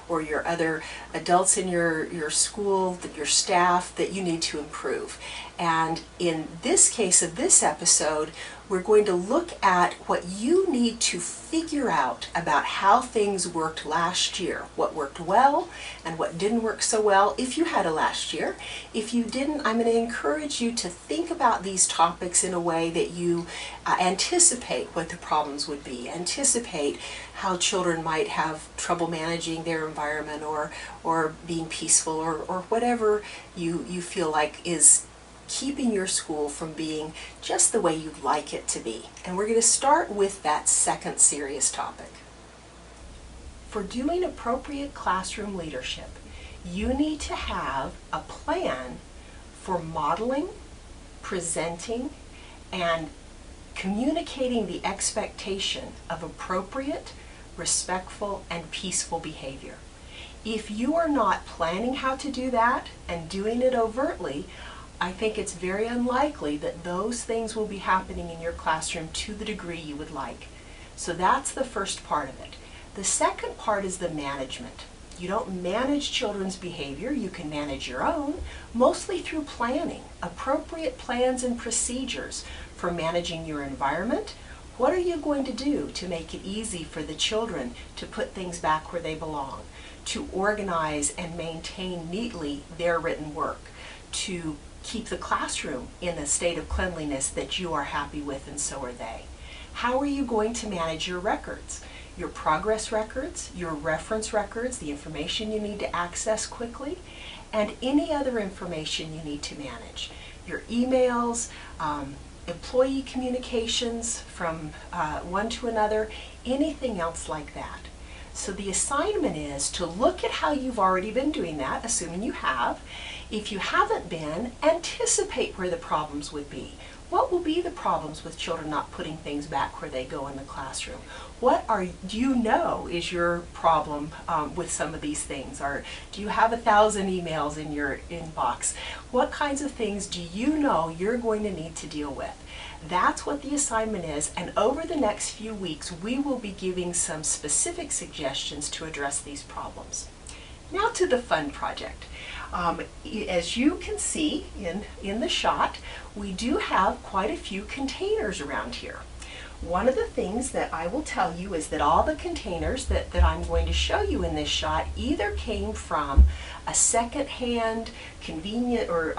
or your other adults in your school, your staff, that you need to improve. And in this case of this episode, we're going to look at what you need to figure out about how things worked last year, what worked well and what didn't work so well if you had a last year. If you didn't, I'm going to encourage you to think about these topics in a way that you anticipate what the problems would be, anticipate how children might have trouble managing their environment or being peaceful or whatever you feel like is keeping your school from being just the way you'd like it to be. And we're going to start with that second serious topic. For doing appropriate classroom leadership, you need to have a plan for modeling, presenting, and communicating the expectation of appropriate, respectful, and peaceful behavior. If you are not planning how to do that and doing it overtly, I think it's very unlikely that those things will be happening in your classroom to the degree you would like. So that's the first part of it. The second part is the management. You don't manage children's behavior, you can manage your own, mostly through planning, appropriate plans and procedures for managing your environment. What are you going to do to make it easy for the children to put things back where they belong, to organize and maintain neatly their written work, to keep the classroom in a state of cleanliness that you are happy with, and so are they? How are you going to manage your records? Your progress records, your reference records, the information you need to access quickly, and any other information you need to manage. Your emails, employee communications from one to another, anything else like that. So the assignment is to look at how you've already been doing that, assuming you have. If you haven't been, anticipate where the problems would be. What will be the problems with children not putting things back where they go in the classroom? What do you know is your problem with some of these things? Or do you have 1,000 emails in your inbox? What kinds of things do you know you're going to need to deal with? That's what the assignment is, and over the next few weeks we will be giving some specific suggestions to address these problems. Now to the fun project. As you can see in the shot, we do have quite a few containers around here. One of the things that I will tell you is that all the containers that I'm going to show you in this shot either came from a secondhand convenient or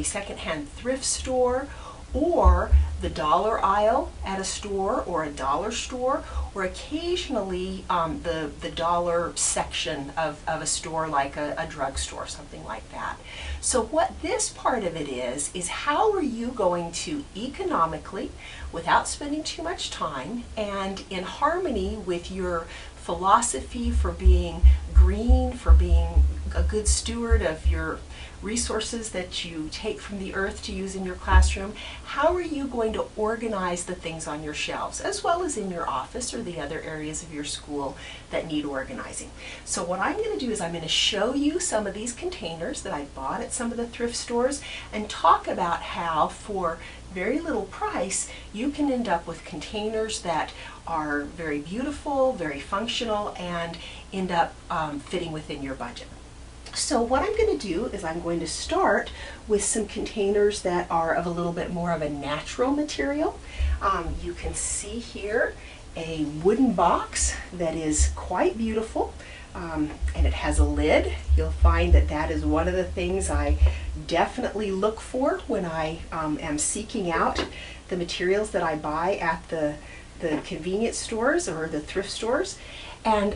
secondhand thrift store, or the dollar aisle at a store, or a dollar store, or occasionally the dollar section of a store like a drugstore, something like that. So what this part of it is how are you going to economically, without spending too much time, and in harmony with your philosophy for being green, for being a good steward of your resources that you take from the earth to use in your classroom, how are you going to organize the things on your shelves, as well as in your office or the other areas of your school that need organizing? So what I'm going to do is I'm going to show you some of these containers that I bought at some of the thrift stores and talk about how for very little price you can end up with containers that are very beautiful, very functional, and end up fitting within your budget. So what I'm going to do is I'm going to start with some containers that are of a little bit more of a natural material. You can see here a wooden box that is quite beautiful, and it has a lid. You'll find that that is one of the things I definitely look for when I am seeking out the materials that I buy at the convenience stores or the thrift stores. And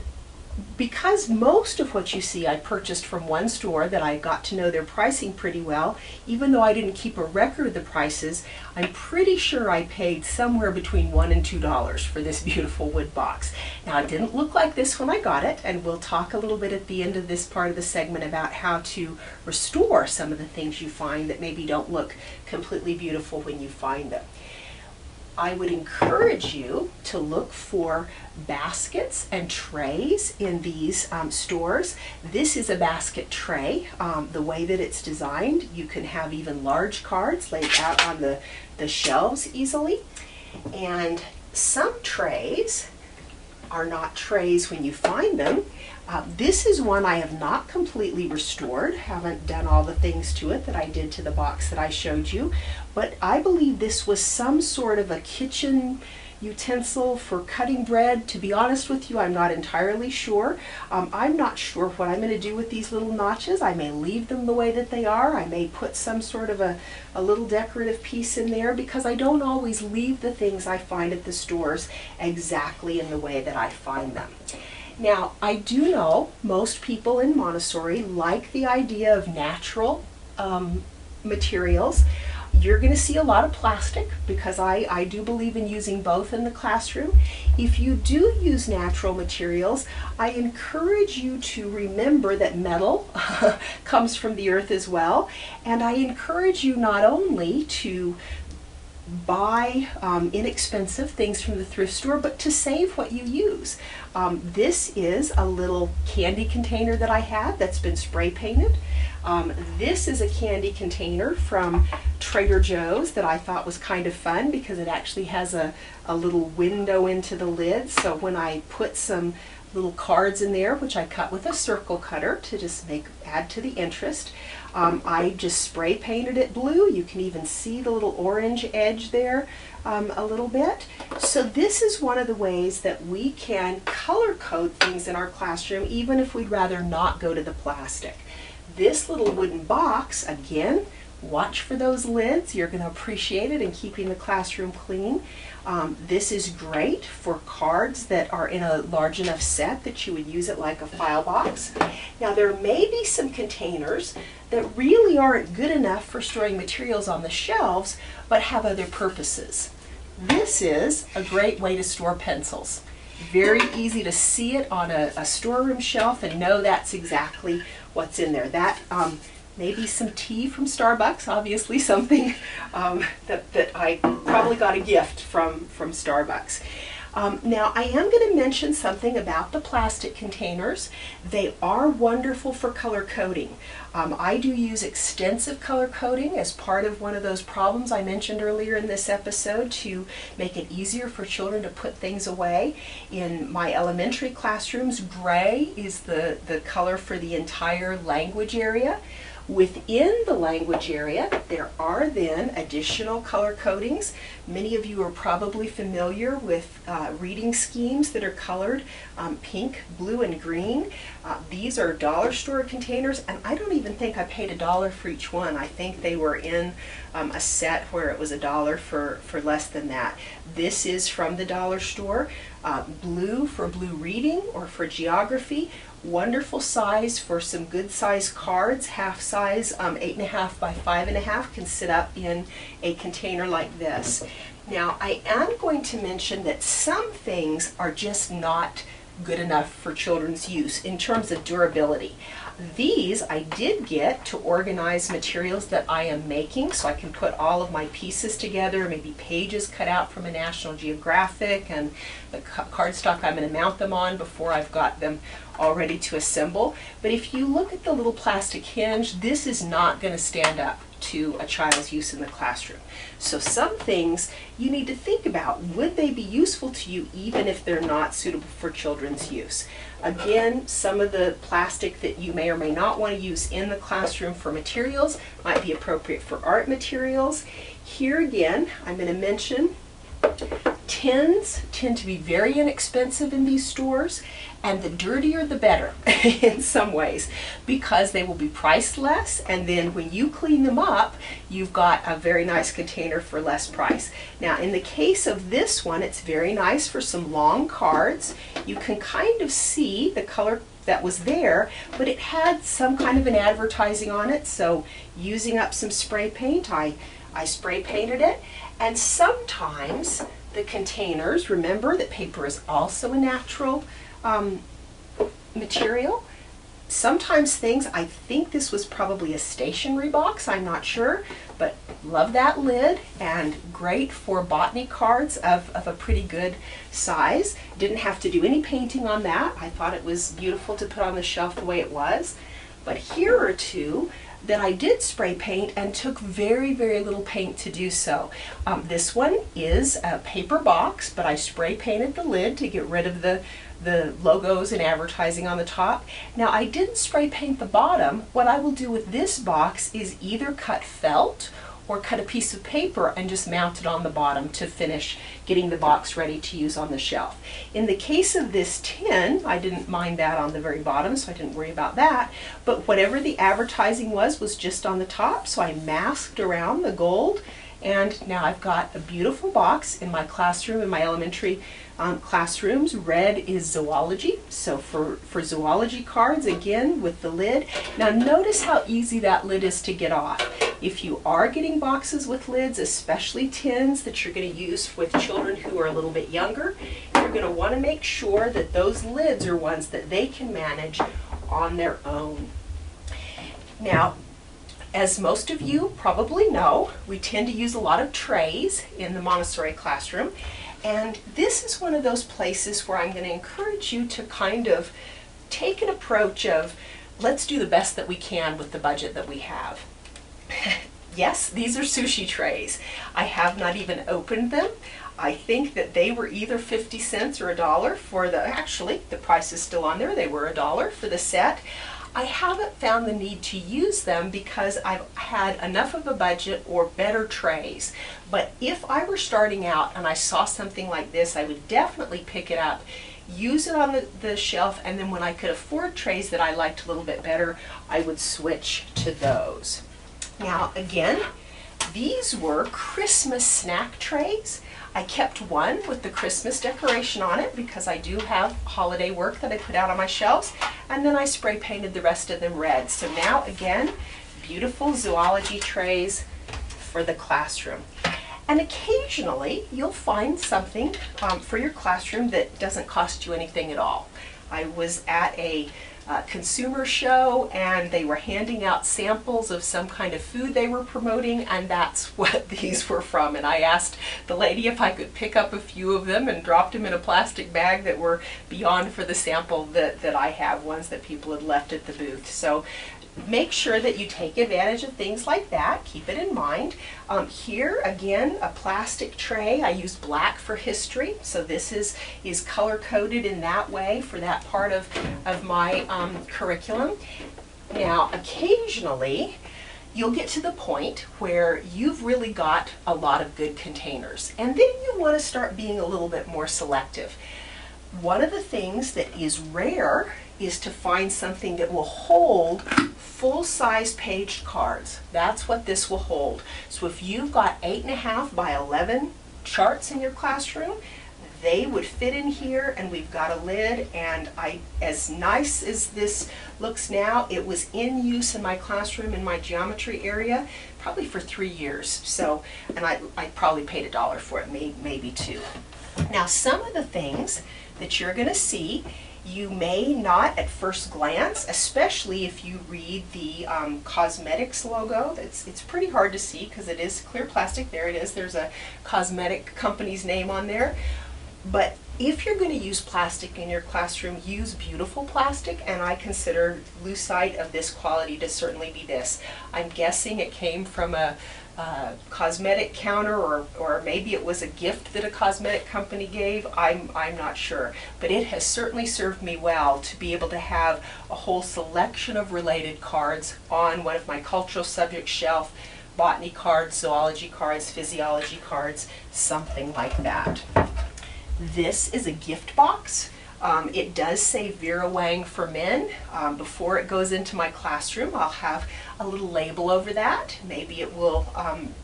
because most of what you see I purchased from one store that I got to know their pricing pretty well, even though I didn't keep a record of the prices, I'm pretty sure I paid somewhere between $1 and $2 for this beautiful wood box. Now it didn't look like this when I got it, and we'll talk a little bit at the end of this part of the segment about how to restore some of the things you find that maybe don't look completely beautiful when you find them. I would encourage you to look for baskets and trays in these stores. This is a basket tray. The way that it's designed, you can have even large cards laid out on the shelves easily. And some trays are not trays when you find them. This is one I have not completely restored, haven't done all the things to it that I did to the box that I showed you, but I believe this was some sort of a kitchen utensil for cutting bread. To be honest with you, I'm not entirely sure. I'm not sure what I'm going to do with these little notches. I may leave them the way that they are. I may put some sort of a little decorative piece in there, because I don't always leave the things I find at the stores exactly in the way that I find them. Now, I do know most people in Montessori like the idea of natural materials. You're going to see a lot of plastic, because I do believe in using both in the classroom. If you do use natural materials, I encourage you to remember that metal comes from the earth as well, and I encourage you not only to buy inexpensive things from the thrift store, but to save what you use. This is a little candy container that I had that's been spray painted. This is a candy container from Trader Joe's that I thought was kind of fun, because it actually has a little window into the lid, so when I put some little cards in there, which I cut with a circle cutter to just add to the interest, I just spray painted it blue. You can even see the little orange edge there a little bit. So this is one of the ways that we can color code things in our classroom, even if we'd rather not go to the plastic. This little wooden box, again, watch for those lids. You're going to appreciate it in keeping the classroom clean. This is great for cards that are in a large enough set that you would use it like a file box. Now, there may be some containers that really aren't good enough for storing materials on the shelves, but have other purposes. This is a great way to store pencils. Very easy to see it on a storeroom shelf and know that's exactly what's in there. That maybe some tea from Starbucks, obviously something that I probably got a gift from Starbucks. Now, I am going to mention something about the plastic containers. They are wonderful for color coding. I do use extensive color coding as part of one of those problems I mentioned earlier in this episode, to make it easier for children to put things away. In my elementary classrooms, gray is the color for the entire language area. Within the language area, there are then additional color codings. Many of you are probably familiar with reading schemes that are colored pink, blue, and green. These are dollar store containers, and I don't even think I paid $1 for each one. I think they were in a set where it was $1 for less than that. This is from the dollar store. Blue for blue reading or for geography. Wonderful size for some good size cards. Half size, 8.5 by 5.5, can sit up in a container like this. Now, I am going to mention that some things are just not good enough for children's use in terms of durability. These I did get to organize materials that I am making, so I can put all of my pieces together, maybe pages cut out from a National Geographic and the cardstock I'm going to mount them on before I've got them all ready to assemble. But if you look at the little plastic hinge, this is not going to stand up to a child's use in the classroom. So some things you need to think about. Would they be useful to you even if they're not suitable for children's use? Again, some of the plastic that you may or may not want to use in the classroom for materials might be appropriate for art materials. Here again, I'm going to mention tins tend to be very inexpensive in these stores, and the dirtier the better in some ways, because they will be priced less, and then when you clean them up, you've got a very nice container for less price. Now, in the case of this one, it's very nice for some long cards. You can kind of see the color that was there, but it had some kind of an advertising on it, so using up some spray paint, I spray painted it. And sometimes the containers, remember that paper is also a natural material. Sometimes things, I think this was probably a stationery box, I'm not sure, but love that lid, and great for botany cards of a pretty good size. Didn't have to do any painting on that. I thought it was beautiful to put on the shelf the way it was. But here are two that I did spray paint and took very, very little paint to do so. This one is a paper box, but I spray painted the lid to get rid of the the logos and advertising on the top. Now I didn't spray paint the bottom. What I will do with this box is either cut felt or cut a piece of paper and just mount it on the bottom to finish getting the box ready to use on the shelf. In the case of this tin, I didn't mind that on the very bottom, so I didn't worry about that, but whatever the advertising was just on the top, so I masked around the gold, and now I've got a beautiful box in my classroom, in my elementary classrooms. Red is zoology, so for zoology cards, again with the lid. Now notice how easy that lid is to get off. If you are getting boxes with lids, especially tins that you're going to use with children who are a little bit younger, you're going to want to make sure that those lids are ones that they can manage on their own. Now, as most of you probably know, we tend to use a lot of trays in the Montessori classroom, and this is one of those places where I'm going to encourage you to kind of take an approach of, let's do the best that we can with the budget that we have. Yes, these are sushi trays. I have not even opened them. I think that they were either 50 cents or $1 for actually, the price is still on there, they were $1 for the set. I haven't found the need to use them because I've had enough of a budget or better trays. But if I were starting out and I saw something like this, I would definitely pick it up, use it on the shelf, and then when I could afford trays that I liked a little bit better, I would switch to those. Now again, these were Christmas snack trays. I kept one with the Christmas decoration on it because I do have holiday work that I put out on my shelves, and then I spray painted the rest of them red. So now again, beautiful zoology trays for the classroom. And occasionally you'll find something for your classroom that doesn't cost you anything at all. I was at a consumer show and they were handing out samples of some kind of food they were promoting, and that's what these were from. And I asked the lady if I could pick up a few of them and dropped them in a plastic bag that were beyond for the sample that I have, ones that people had left at the booth. So make sure that you take advantage of things like that. Keep it in mind. Here again, a plastic tray. I use black for history, so this is color coded in that way for that part of my curriculum. Now occasionally you'll get to the point where you've really got a lot of good containers, and then you want to start being a little bit more selective. One of the things that is rare is to find something that will hold full-size paged cards. That's what this will hold. So if you've got 8.5 by 11 charts in your classroom, they would fit in here, and we've got a lid, and as nice as this looks now, it was in use in my classroom in my geometry area probably for 3 years. So, and I probably paid $1 for it, maybe $2. Now some of the things that you're going to see, you may not at first glance, especially if you read the cosmetics logo. It's pretty hard to see because it is clear plastic. There it is. There's a cosmetic company's name on there. But if you're going to use plastic in your classroom, use beautiful plastic, and I consider lucite of this quality to certainly be this. I'm guessing it came from a cosmetic counter, or maybe it was a gift that a cosmetic company gave. I'm not sure, but it has certainly served me well to be able to have a whole selection of related cards on one of my cultural subject shelf, botany cards, zoology cards, physiology cards, something like that. This is a gift box. It does say Vera Wang for men. Before it goes into my classroom, I'll have a little label over that. Maybe it will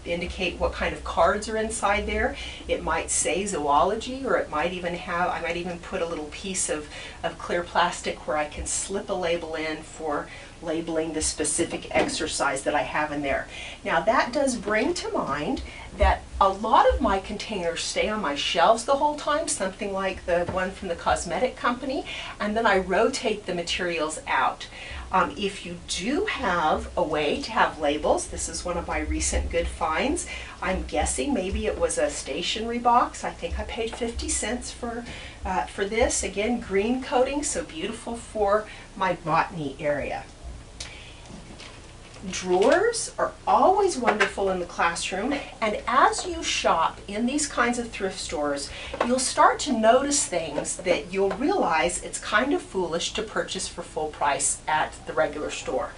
indicate what kind of cards are inside there. It might say zoology, or it might even have, I might even put a little piece of clear plastic where I can slip a label in for labeling the specific exercise that I have in there. Now that does bring to mind that a lot of my containers stay on my shelves the whole time, something like the one from the cosmetic company, and then I rotate the materials out. If you do have a way to have labels, this is one of my recent good finds. I'm guessing maybe it was a stationery box. I think I paid 50 cents for this. Again, green coating, so beautiful for my botany area. Drawers are always wonderful in the classroom, and as you shop in these kinds of thrift stores, you'll start to notice things that you'll realize it's kind of foolish to purchase for full price at the regular store.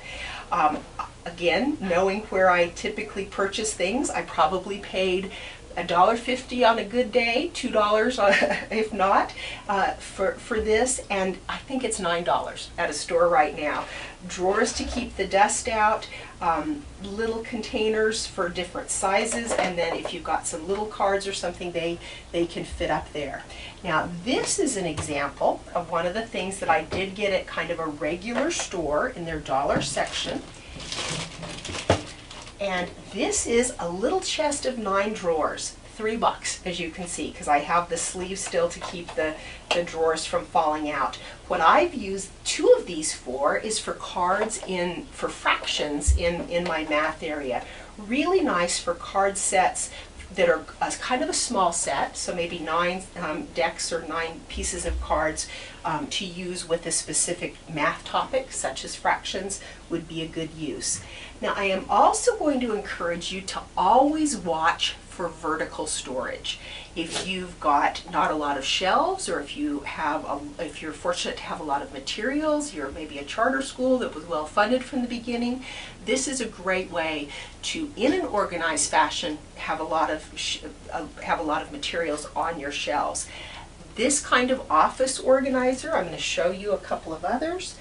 Again, knowing where I typically purchase things, I probably paid $1.50 on a good day, $2 if not, for this, and I think it's $9 at a store right now. Drawers to keep the dust out, little containers for different sizes, and then if you've got some little cards or something, they can fit up there. Now this is an example of one of the things that I did get at kind of a regular store in their dollar section. And this is a little chest of 9 drawers, $3 as you can see, because I have the sleeves still to keep the drawers from falling out. What I've used 2 of these for is for cards for fractions in my math area. Really nice for card sets that are kind of a small set, so maybe 9 decks or 9 pieces of cards to use with a specific math topic, such as fractions, would be a good use. Now I am also going to encourage you to always watch for vertical storage. If you've got not a lot of shelves, or if you're fortunate to have a lot of materials, you're maybe a charter school that was well funded from the beginning, this is a great way to, in an organized fashion, have a lot of materials on your shelves. This kind of office organizer, I'm going to show you a couple of others.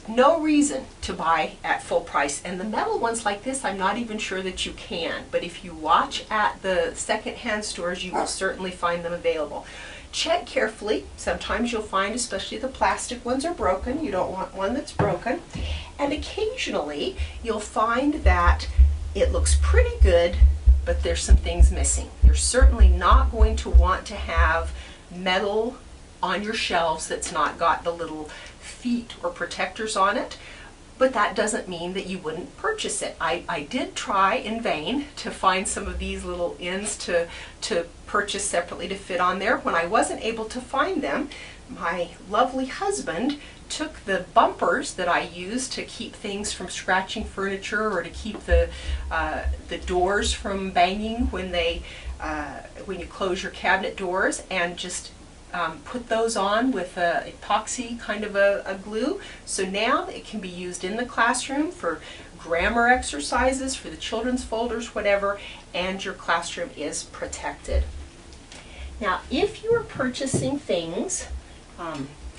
No reason to buy at full price, and the metal ones like this I'm not even sure that you can, but if you watch at the second-hand stores you will certainly find them available. Check carefully. Sometimes you'll find, especially the plastic ones, are broken. You don't want one that's broken, and occasionally you'll find that it looks pretty good but there's some things missing. You're certainly not going to want to have metal on your shelves that's not got the little feet or protectors on it, but that doesn't mean that you wouldn't purchase it. I did try in vain to find some of these little ends to purchase separately to fit on there. When I wasn't able to find them, my lovely husband took the bumpers that I use to keep things from scratching furniture or to keep the doors from banging when you close your cabinet doors, and just put those on with epoxy kind of a glue. So now it can be used in the classroom for grammar exercises, for the children's folders, whatever, and your classroom is protected. Now if you are purchasing things,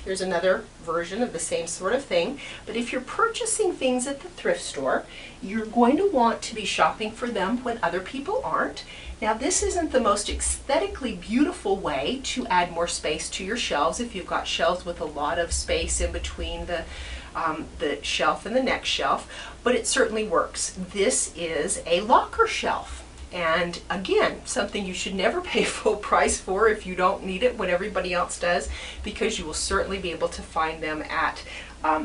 here's another version of the same sort of thing, but if you're purchasing things at the thrift store, you're going to want to be shopping for them when other people aren't. Now this isn't the most aesthetically beautiful way to add more space to your shelves if you've got shelves with a lot of space in between the shelf and the next shelf, but it certainly works. This is a locker shelf. And again, something you should never pay full price for if you don't need it when everybody else does, because you will certainly be able to find them at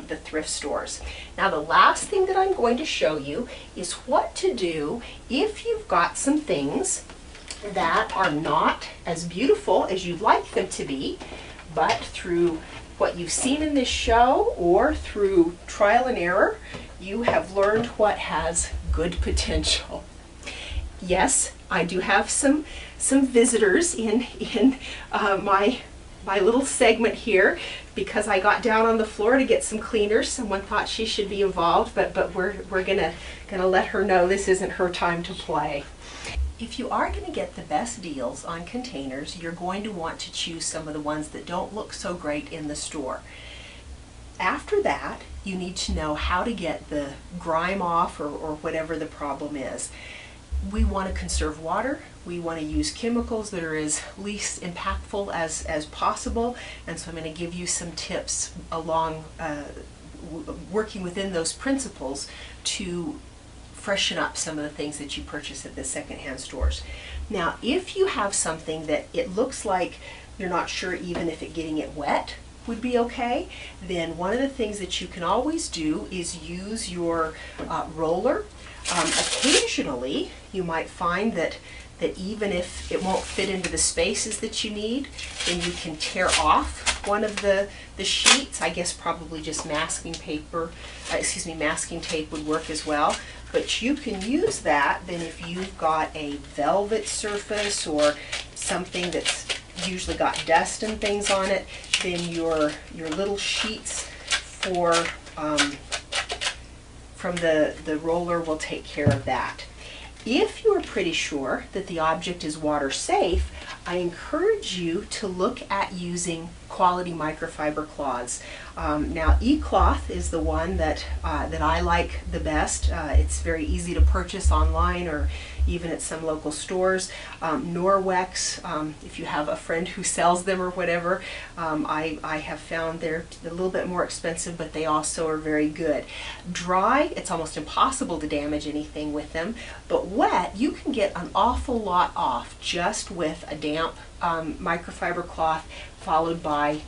the thrift stores. Now the last thing that I'm going to show you is what to do if you've got some things that are not as beautiful as you'd like them to be, but through what you've seen in this show or through trial and error, you have learned what has good potential. Yes, I do have some visitors in my little segment here, because I got down on the floor to get some cleaners. Someone thought she should be involved, but we're gonna let her know this isn't her time to play. If you are going to get the best deals on containers, you're going to want to choose some of the ones that don't look so great in the store. After that, you need to know how to get the grime off or whatever the problem is. We want to conserve water. We want to use chemicals that are as least impactful as possible, and so I'm going to give you some tips along working within those principles to freshen up some of the things that you purchase at the secondhand stores. Now if you have something that it looks like you're not sure even if getting it wet would be okay, then one of the things that you can always do is use your roller. Occasionally you might find that even if it won't fit into the spaces that you need, then you can tear off one of the sheets. I guess probably just masking paper, masking tape would work as well. But you can use that then if you've got a velvet surface or something that's usually got dust and things on it, then your little sheets for from the roller will take care of that. If you're pretty sure that the object is water safe, I encourage you to look at using quality microfiber cloths. Now, E-cloth is the one that I like the best. It's very easy to purchase online or even at some local stores. Norwex, if you have a friend who sells them or whatever, I have found they're a little bit more expensive, but they also are very good. Dry, it's almost impossible to damage anything with them, but wet, you can get an awful lot off just with a damp microfiber cloth followed by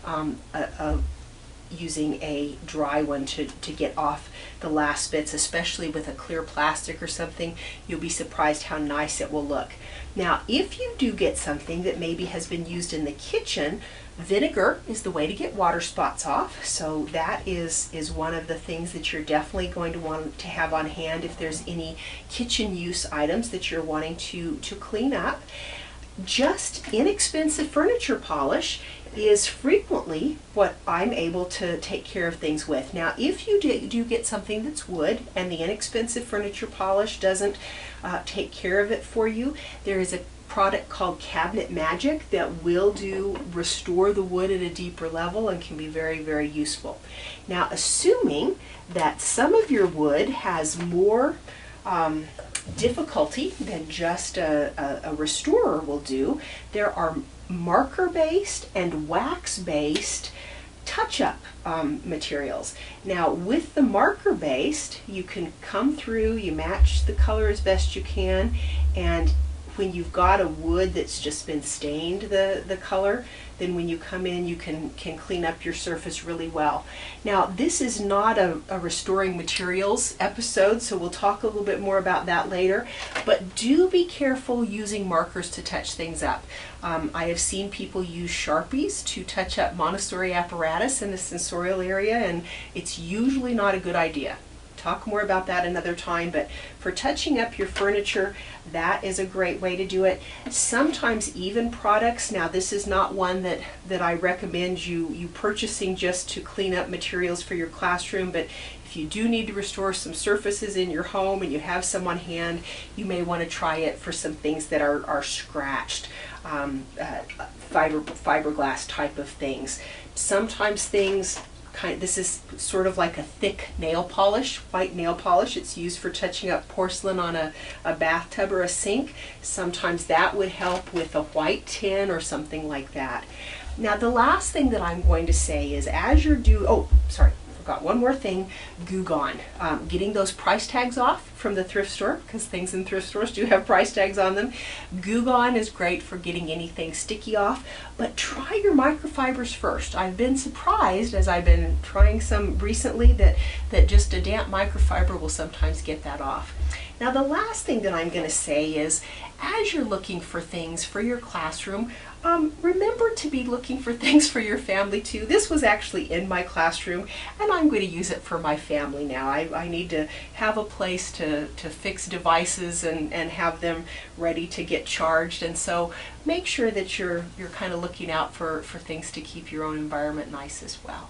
using a dry one to get off the last bits, especially with a clear plastic or something. You'll be surprised how nice it will look. Now, if you do get something that maybe has been used in the kitchen, vinegar is the way to get water spots off. So that is one of the things that you're definitely going to want to have on hand if there's any kitchen use items that you're wanting to clean up. Just inexpensive furniture polish is frequently what I'm able to take care of things with. Now, if you do get something that's wood and the inexpensive furniture polish doesn't take care of it for you, there is a product called Cabinet Magic that will restore the wood at a deeper level and can be very, very useful. Now, assuming that some of your wood has more difficulty than just a restorer will do, there are marker-based and wax-based touch-up materials. Now, with the marker-based, you can come through, you match the color as best you can, and when you've got a wood that's just been stained the color, then when you come in you can clean up your surface really well. Now, this is not a restoring materials episode, so we'll talk a little bit more about that later, but do be careful using markers to touch things up. I have seen people use Sharpies to touch up Montessori apparatus in the sensorial area, and it's usually not a good idea. Talk more about that another time, but for touching up your furniture, that is a great way to do it. Sometimes even products, now this is not one that I recommend you purchasing just to clean up materials for your classroom, but if you do need to restore some surfaces in your home and you have some on hand, you may want to try it for some things that are scratched, fiberglass type of things. Sometimes things this is sort of like a thick nail polish, white nail polish. It's used for touching up porcelain on a bathtub or a sink. Sometimes that would help with a white tin or something like that. Now, the last thing that I'm going to say is as you're forgot one more thing, Goo Gone. Getting those price tags off from the thrift store, because things in thrift stores do have price tags on them. Goo Gone is great for getting anything sticky off, but try your microfibers first. I've been surprised as I've been trying some recently that just a damp microfiber will sometimes get that off. Now, the last thing that I'm going to say is as you're looking for things for your classroom, remember to be looking for things for your family too. This was actually in my classroom, and I'm going to use it for my family now. I need to have a place to fix devices and have them ready to get charged, and so make sure that you're kind of looking out for things to keep your own environment nice as well.